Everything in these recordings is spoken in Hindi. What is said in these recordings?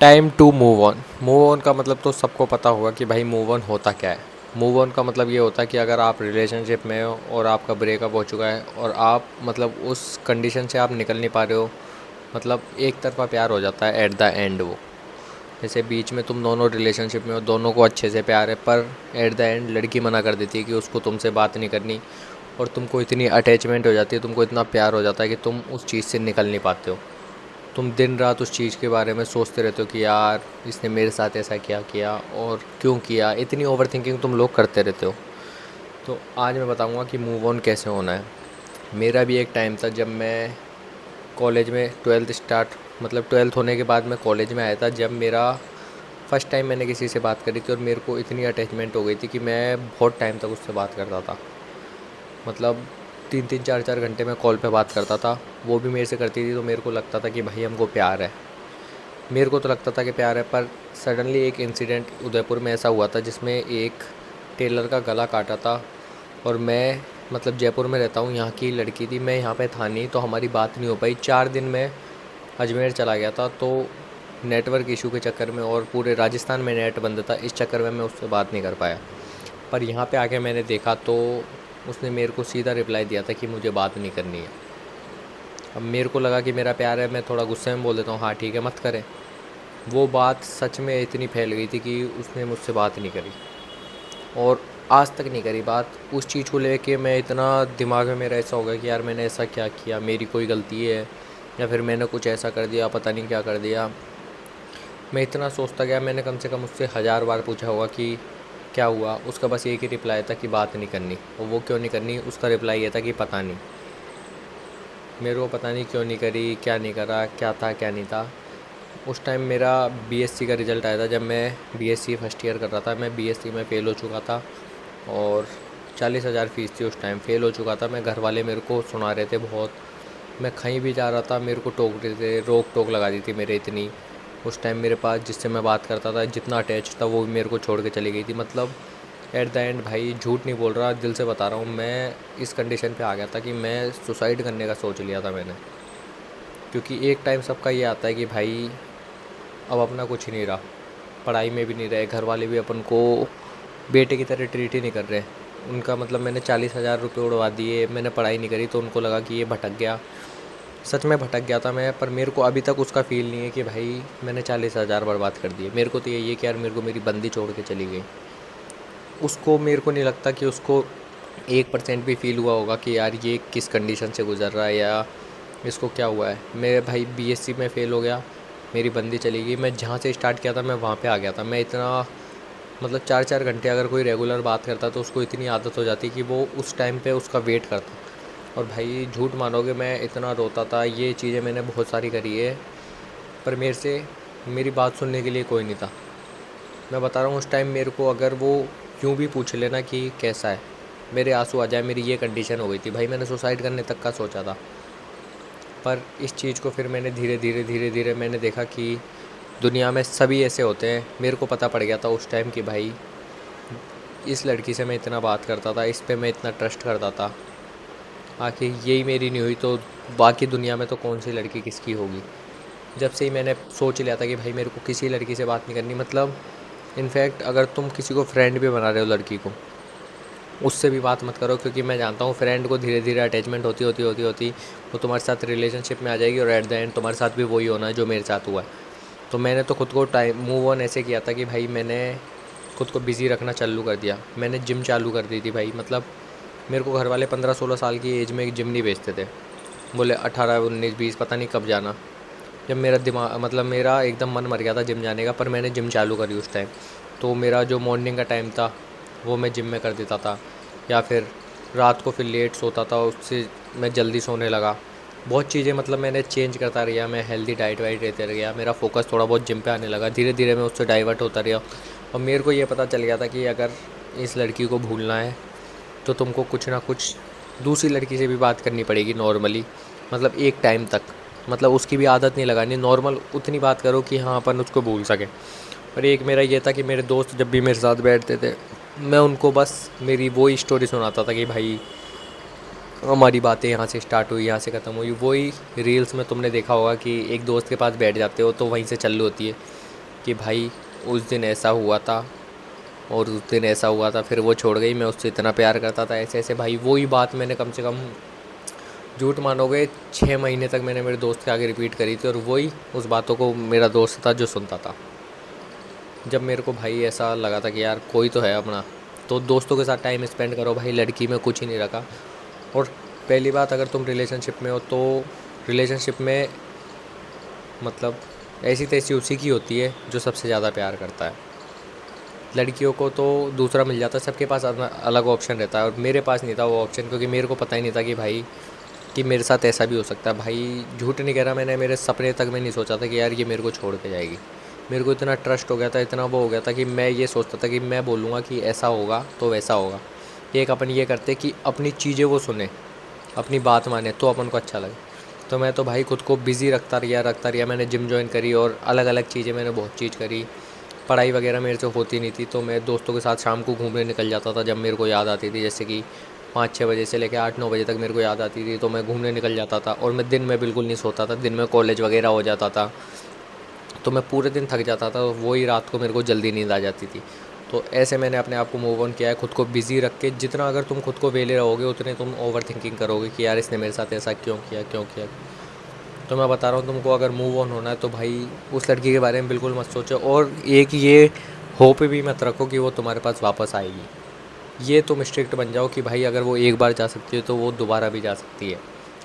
टाइम टू मूव ऑन का मतलब तो सबको पता होगा कि भाई मूव ऑन होता क्या है। मूव ऑन का मतलब ये होता है कि अगर आप रिलेशनशिप में हो और आपका ब्रेकअप हो चुका है और आप मतलब उस कंडीशन से आप निकल नहीं पा रहे हो, मतलब एक तरफ़ा प्यार हो जाता है एट द एंड। वो जैसे बीच में तुम दोनों रिलेशनशिप में हो, दोनों को अच्छे से प्यार है, पर एट द एंड लड़की मना कर देती है कि उसको तुमसे बात नहीं करनी, और तुमको इतनी अटैचमेंट हो जाती है, तुमको इतना प्यार हो जाता है कि तुम उस चीज़ से निकल नहीं पाते हो। तुम दिन रात उस चीज़ के बारे में सोचते रहते हो कि यार इसने मेरे साथ ऐसा क्या किया और क्यों किया, इतनी ओवर थिंकिंग तुम लोग करते रहते हो। तो आज मैं बताऊंगा कि मूव ऑन कैसे होना है। मेरा भी एक टाइम था जब मैं कॉलेज में ट्वेल्थ स्टार्ट, मतलब ट्वेल्थ होने के बाद मैं कॉलेज में आया था, जब मेरा फ़र्स्ट टाइम मैंने किसी से बात करी थी और मेरे को इतनी अटैचमेंट हो गई थी कि मैं बहुत टाइम तक उससे बात करता था। मतलब 3-3 4-4 घंटे मैं कॉल पे बात करता था। वो भी मेरे से करती थी तो मेरे को लगता था कि भाई हमको प्यार है। मेरे को तो लगता था कि प्यार है, पर सडनली एक इंसिडेंट उदयपुर में ऐसा हुआ था जिसमें एक टेलर का गला काटा था। और मैं मतलब जयपुर में रहता हूँ, यहाँ की लड़की थी, मैं यहाँ पे था नहीं, तो हमारी बात नहीं हो पाई। 4 दिन मैं अजमेर चला गया था, तो नेटवर्क इशू के चक्कर में और पूरे राजस्थान में नेट बंद था, इस चक्कर में मैं उससे बात नहीं कर पाया। पर यहाँ पे आके मैंने देखा तो उसने मेरे को सीधा रिप्लाई दिया था कि मुझे बात नहीं करनी है। अब मेरे को लगा कि मेरा प्यार है, मैं थोड़ा गुस्से में बोल देता हूँ हाँ ठीक है मत करें। वो बात सच में इतनी फैल गई थी कि उसने मुझसे बात नहीं करी, और आज तक नहीं करी बात। उस चीज़ को लेके मैं इतना दिमाग में मेरा ऐसा हो गया कि यार मैंने ऐसा क्या किया, मेरी कोई गलती है या फिर मैंने कुछ ऐसा कर दिया, पता नहीं क्या कर दिया। मैं इतना सोचता गया, मैंने कम से कम उससे 1000 बार पूछा होगा कि क्या हुआ। उसका बस एक ही रिप्लाई था कि बात नहीं करनी। और वो क्यों नहीं करनी, उसका रिप्लाई ये था कि पता नहीं। मेरे को पता नहीं क्यों नहीं करी, क्या नहीं करा, क्या था क्या नहीं था। उस टाइम मेरा बीएससी का रिज़ल्ट आया था, जब मैं बीएससी फर्स्ट ईयर कर रहा था। मैं बीएससी में फ़ेल हो चुका था और 40,000 फ़ीस थी उस टाइम। फ़ेल हो चुका था मैं, घर वाले मेरे को सुना रहे थे बहुत। मैं कहीं भी जा रहा था मेरे को टोक रहे थे, रोक टोक लगा दी थी मेरे इतनी। उस टाइम मेरे पास जिससे मैं बात करता था, जितना अटैच था, वो भी मेरे को छोड़ के चली गई थी। मतलब एट द एंड भाई झूठ नहीं बोल रहा, दिल से बता रहा हूँ, मैं इस कंडीशन पे आ गया था कि मैं सुसाइड करने का सोच लिया था मैंने। क्योंकि एक टाइम सबका ये आता है कि भाई अब अपना कुछ ही नहीं रहा, पढ़ाई में भी नहीं रहे, घर वाले भी अपन को बेटे की तरह ट्रीट ही नहीं कर रहे। उनका मतलब मैंने 40,000 रुपये उड़वा दिए, मैंने पढ़ाई नहीं करी, तो उनको लगा कि ये भटक गया। सच में भटक गया था मैं, पर मेरे को अभी तक उसका फ़ील नहीं है कि भाई मैंने 40,000 बर्बाद कर दिए। मेरे को तो यही है कि यार मेरे को मेरी बंदी छोड़ के चली गई। उसको मेरे को नहीं लगता कि उसको 1% भी फ़ील हुआ होगा कि यार ये किस कंडीशन से गुज़र रहा है या इसको क्या हुआ है। मेरे भाई बीएससी में फ़ेल हो गया, मेरी बंदी चली गई, मैं जहाँ से स्टार्ट किया था मैं वहाँ पे आ गया था। मैं इतना मतलब 4-4 घंटे अगर कोई रेगुलर बात करता तो उसको इतनी आदत हो जाती कि वो उस टाइम पे उसका वेट करता। और भाई झूठ मानोगे, मैं इतना रोता था, ये चीज़ें मैंने बहुत सारी करी है, पर मेरे से मेरी बात सुनने के लिए कोई नहीं था। मैं बता रहा हूँ उस टाइम मेरे को अगर वो यूँ भी पूछ लेना कि कैसा है, मेरे आंसू आ जाए। मेरी ये कंडीशन हो गई थी भाई, मैंने सुसाइड करने तक का सोचा था। पर इस चीज़ को फिर मैंने धीरे धीरे मैंने देखा कि दुनिया में सभी ऐसे होते हैं। मेरे को पता पड़ गया था उस टाइम कि भाई इस लड़की से मैं इतना बात करता था, इस पे मैं इतना ट्रस्ट करता था, आखिर यही मेरी नहीं हुई तो बाकी दुनिया में तो कौन सी लड़की किसकी होगी। जब से ही मैंने सोच लिया था कि भाई मेरे को किसी लड़की से बात नहीं करनी। मतलब इनफैक्ट अगर तुम किसी को फ्रेंड भी बना रहे हो लड़की को, उससे भी बात मत करो, क्योंकि मैं जानता हूँ फ्रेंड को धीरे धीरे अटैचमेंट होती वो तुम्हारे साथ रिलेशनशिप में आ जाएगी, और एट द एंड तुम्हारे साथ भी वही होना है जो मेरे साथ हुआ है। तो मैंने तो खुद को टाइम मूव ऑन ऐसे किया था कि भाई मैंने खुद को बिज़ी रखना चालू कर दिया। मैंने जिम चालू कर दी थी भाई। मतलब मेरे को घर वाले 15-16 साल की एज में एक जिम नहीं भेजते थे, बोले 18-19-20 पता नहीं कब जाना। जब मेरा दिमाग मतलब मेरा एकदम मन मर गया था जिम जाने का, पर मैंने जिम चालू करी उस टाइम। तो मेरा जो मॉर्निंग का टाइम था वो मैं जिम में कर देता था, या फिर रात को फिर लेट सोता था, उससे मैं जल्दी सोने लगा। बहुत चीज़ें मतलब मैंने चेंज करता रहा, मैं हेल्दी डाइट वाइट लेते रह गया, मेरा फ़ोकस थोड़ा बहुत जिम पे आने लगा। धीरे धीरे मैं उससे डाइवर्ट होता रहा, और मेरे को ये पता चल गया था कि अगर इस लड़की को भूलना है तो तुमको कुछ ना कुछ दूसरी लड़की से भी बात करनी पड़ेगी नॉर्मली, मतलब एक टाइम तक। मतलब उसकी भी आदत नहीं लगानी, नॉर्मल उतनी बात करो कि हाँ अपन उसको भूल सकें। और एक मेरा ये था कि मेरे दोस्त जब भी मेरे साथ बैठते थे, मैं उनको बस मेरी वो ही स्टोरी सुनाता था कि भाई हमारी बातें यहाँ से स्टार्ट हुई, यहाँ से ख़त्म हुई। वही रील्स में तुमने देखा होगा कि एक दोस्त के पास बैठ जाते हो तो वहीं से चालू होती है। कि भाई उस दिन ऐसा हुआ था और उस दिन ऐसा हुआ था, फिर वो छोड़ गई, मैं उससे इतना प्यार करता था, ऐसे ऐसे। भाई वही बात मैंने कम से कम, झूठ मानोगे, 6 महीने तक मैंने मेरे दोस्त के आगे रिपीट करी थी, और वही उस बातों को मेरा दोस्त था जो सुनता था। जब मेरे को भाई ऐसा लगा था कि यार कोई तो है अपना, तो दोस्तों के साथ टाइम स्पेंड करो भाई, लड़की में कुछ ही नहीं रखा। और पहली बात, अगर तुम रिलेशनशिप में हो तो रिलेशनशिप में मतलब ऐसी तैसी उसी की होती है जो सबसे ज़्यादा प्यार करता है। लड़कियों को तो दूसरा मिल जाता है, सबके पास अलग ऑप्शन रहता है, और मेरे पास नहीं था वो ऑप्शन, क्योंकि मेरे को पता ही नहीं था कि भाई कि मेरे साथ ऐसा भी हो सकता है। भाई झूठ नहीं कह रहा, मैंने मेरे सपने तक में नहीं सोचा था कि यार ये मेरे को छोड़ के जाएगी। मेरे को इतना ट्रस्ट हो गया था, इतना वो हो गया था कि मैं ये सोचता था कि मैं बोलूँगा कि ऐसा होगा तो वैसा होगा। एक अपन ये करते कि अपनी चीज़ें वो सुने, अपनी बात माने, तो अपन को अच्छा लगे। तो मैं तो भाई खुद को बिज़ी रखता रहा। मैंने जिम जॉइन करी और अलग अलग चीज़ें, मैंने बहुत चीज़ करी। पढ़ाई वगैरह मेरे से होती नहीं थी, तो मैं दोस्तों के साथ शाम को घूमने निकल जाता था जब मेरे को याद आती थी। जैसे कि 5-6 बजे से लेकर 8-9 बजे तक मेरे को याद आती थी, तो मैं घूमने निकल जाता था। और मैं दिन में बिल्कुल नहीं सोता था, दिन में कॉलेज वगैरह हो जाता था, तो मैं पूरे दिन थक जाता था, वही रात को मेरे को जल्दी नींद आ जाती थी। तो ऐसे मैंने अपने आप को मूव ऑन किया है, खुद को बिज़ी रख के। जितना अगर तुम खुद को वेले रहोगे, उतने तुम ओवर थिंकिंग करोगे कि यार इसने मेरे साथ ऐसा क्यों किया, क्यों किया। तो मैं बता रहा हूँ तुमको, अगर मूव ऑन होना है तो भाई उस लड़की के बारे में बिल्कुल मत सोचो, और एक ये होप भी मत रखो कि वो तुम्हारे पास वापस आएगी। ये तुम स्ट्रिक्ट बन जाओ कि भाई अगर वो एक बार जा सकती है तो वो दोबारा भी जा सकती है।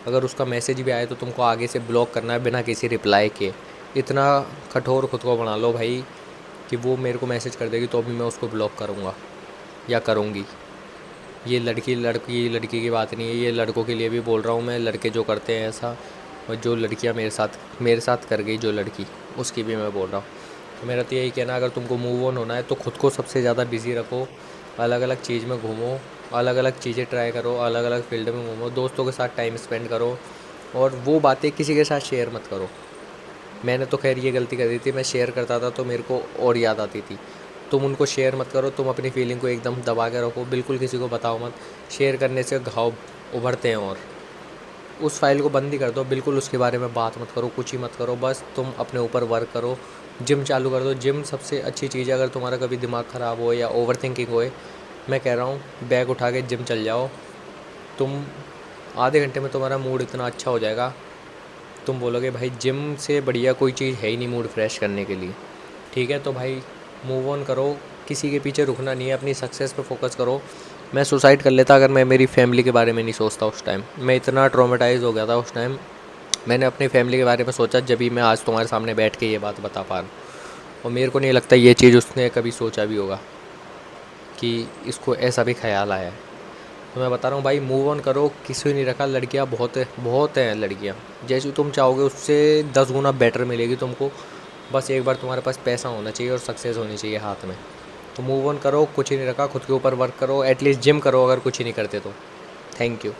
अगर उसका मैसेज भी आए तो तुमको आगे से ब्लॉक करना है बिना किसी रिप्लाई के। इतना कठोर खुद को बना लो भाई कि वो मेरे को मैसेज कर देगी तो अभी मैं उसको ब्लॉक करूँगा या करूँगी। ये लड़की की बात नहीं है, ये लड़कों के लिए भी बोल रहा हूँ मैं। लड़के जो करते हैं ऐसा, और जो लड़कियाँ मेरे साथ कर गई जो लड़की, उसकी भी मैं बोल रहा हूँ। तो मेरा तो यही कहना है, अगर तुमको मूव ऑन होना है तो खुद को सबसे ज़्यादा बिज़ी रखो, अलग अलग चीज़ में घूमो, अलग अलग चीज़ें ट्राई करो, अलग अलग फील्ड में घूमो, दोस्तों के साथ टाइम स्पेंड करो, और वो बातें किसी के साथ शेयर मत करो। मैंने तो खैर ये गलती कर दी थी, मैं शेयर करता था तो मेरे को और याद आती थी। तुम उनको शेयर मत करो, तुम अपनी फीलिंग को एकदम दबा के रखो, बिल्कुल किसी को बताओ मत। शेयर करने से घाव उभरते हैं, और उस फाइल को बंद ही कर दो, बिल्कुल उसके बारे में बात मत करो, कुछ ही मत करो, बस तुम अपने ऊपर वर्क करो। जिम चालू कर दो, जिम सबसे अच्छी चीज़ है। अगर तुम्हारा कभी दिमाग ख़राब हो या ओवर थिंकिंग होए, मैं कह रहा हूँ बैग उठा के जिम चल जाओ। तुम आधे घंटे में तुम्हारा मूड इतना अच्छा हो जाएगा, तुम बोलोगे भाई जिम से बढ़िया कोई चीज़ है ही नहीं मूड फ्रेश करने के लिए। ठीक है, तो भाई मूव ऑन करो, किसी के पीछे रुकना नहीं है, अपनी सक्सेस पे फोकस करो। मैं सुसाइड कर लेता अगर मैं मेरी फैमिली के बारे में नहीं सोचता उस टाइम। मैं इतना ट्रॉमेटाइज़ हो गया था उस टाइम, मैंने अपनी फैमिली के बारे में सोचा, जब भी मैं आज तुम्हारे सामने बैठ के ये बात बता पा रहा हूँ। और मेरे को नहीं लगता ये चीज़ उसने कभी सोचा भी होगा कि इसको ऐसा भी ख्याल आया है। तो मैं बता रहा हूँ भाई, मूव ऑन करो, किसी नहीं रखा। लड़कियाँ बहुत है, बहुत हैं लड़कियाँ, जैसी तुम चाहोगे उससे 10 गुना बेटर मिलेगी तुमको। बस एक बार तुम्हारे पास पैसा होना चाहिए और सक्सेस होनी चाहिए हाथ में। तो मूव ऑन करो, कुछ ही नहीं रखा, खुद के ऊपर वर्क करो, एटलीस्ट जिम करो अगर कुछ ही नहीं करते तो। Thank you.